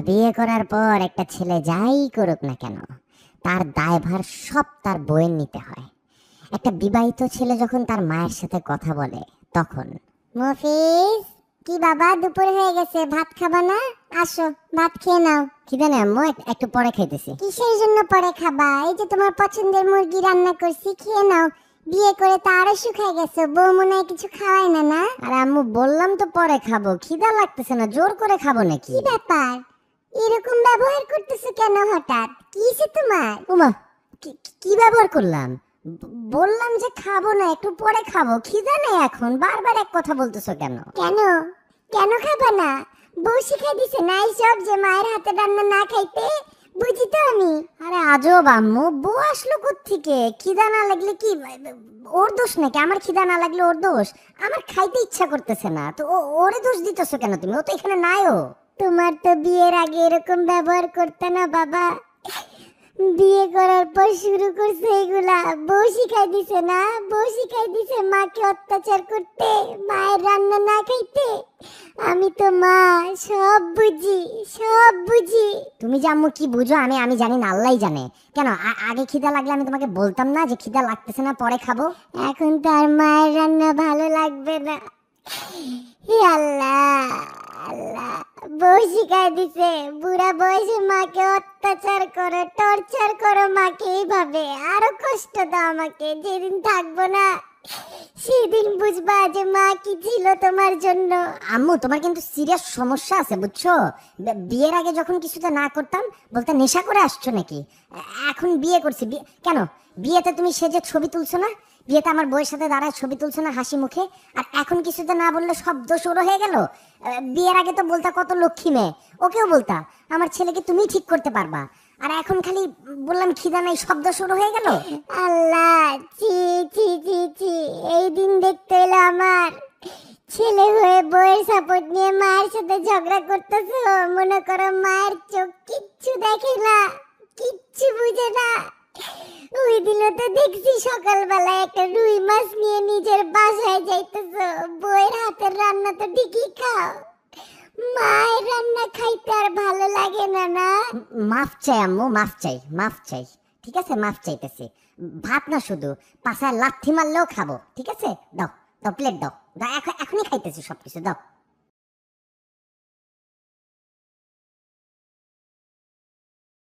বিয়ে করার পর একটা ছেলে যাই করুক না কেন, তার দায়ভার সব তার বউয়ের নিতে হয়। একটা বিবাহিত ছেলে যখন তার মায়ের সাথে কথা বলে তখন, মফিজ, কি বাবা, দুপুর হয়ে গেছে, ভাত খাবা না? আসো, ভাত খেয়ে নাও। খিদে নেই আম্মু, একটু পরে খাইতেছি। কিসের জন্য পরে খাবা? এই যে তোমার পছন্দের মুরগি রান্না করছি, খেয়ে নাও। বিয়ে করে তো আরো শুকায় গেছো, বউ মনে হয় কিছু খাওয়ায় না না? আরে আম্মু, বললাম তো পরে খাবো, খিদা লাগতেছে না, জোর করে খাবো নাকি? কি ব্যাপার, এরকম ব্যবহার করতেছো কেন হঠাৎ? কিসে তোমার? উমা, কি ব্যবহার করলাম? বললাম যে খাবো না, একটু পরে খাবো, খিদা নেই এখন, বারবার এক কথা বলতেছো কেন? কেন কেন খাবা না? বউ শিখাই দিছে না এইসব, যে মায়ের হাতে রান্না না খাইতে? বুঝি তো আমি। আরে আজব আম্মু, বউ আসলো কোত্থেকে? খিদা না লাগলে কি ওর দোষ নাকি? আমার খিদা না লাগলে ওর দোষ? আমার খাইতে ইচ্ছা করতেছে না তো ওরে দোষ দিতেছো কেন তুমি? ও তো এখানে নাইও। তোমার তো বিয়ের আগে এরকম ব্যবহার করতে না বাবা, বিয়ে করার পর শুরু করছে এগুলা। বউ শিখাই দিছে না? বউ শিখাই দিছে মাকে অত্যাচার করতে, মায়ের রান্না না খাইতে। আমি তো মা, সব বুঝি, সব বুঝি। তুমি যে আম্মু কি বুঝো আমি জানি না, আল্লাহই জানে। কেন আগে খিদা লাগলে আমি তোমাকে বলতাম না যে খিদা লাগতেছে না, পরে খাবো? এখন তার মায়ের রান্না ভালো লাগবে না। হে আল্লাহ, আল্লাহ, বউ শিখাই দিছে বুড়া বয়সে মাকে অত্যাচার করো, টর্চার করো মাকে এইভাবে, আরো কষ্ট দাও আমাকে। যেদিন থাকবো না সেদিন বুঝবা যে মা কি ছিল তোমার জন্য। আম্মু, তোমার কিন্তু সিরিয়াস সমস্যা আছে বুঝছো? বিয়ের আগে যখন কিছুতে না করতাম বলতে নেশা করে আসছো নাকি? এখন বিয়ে করছি, কেন বিয়েতে তুমি সেজে ছবি তুলছো না? বিয়েতে আমার বউয়ের সাথে দাঁড়ায় ছবি তুলছো না হাসি মুখে? আর এখন কিছুতে না বললে শব্দ শুরু হয়ে গেল। বিয়ের আগে তো বলতা কত লক্ষ্মী মেয়ে, ওকেও বলতা আমার ছেলেকে তুমি ঠিক করতে পারবা। আর এখন খালি বললাম খিদা নাই, শব্দ শুরু হয়ে গেল। আল্লাহ, ছি ছি ছি ছি, এই দিন দেখতে এলো আমার। ছেলে হয়ে বউয়ের সাপোর্ট নিয়ে মায়ের সাথে ঝগড়া করতেছো। মনে করো মায়ের চোখ কিচ্ছু দেখে না, কিচ্ছু বুঝে না। ওই দিন তো দেখছি সকালবেলা একটা রুই মাছ নিয়ে নিজের বাসায় যাইতেছো। বউয়ের হাতের রান্না তো ঠিকই খাও, মায়ের রান্না খাইতে আর ভালো লাগে না না? মাফ চাই আম্মু, মাফ চাই, মাফ চাই। ঠিক আছে, মাফ চাইতেছি। ভাত না শুধু, পাছায় লাথি মারলেও খাবো। ঠিক আছে, দাও দাও, প্লেট দাও, এখনই খাইতেছি সবকিছু, দাও।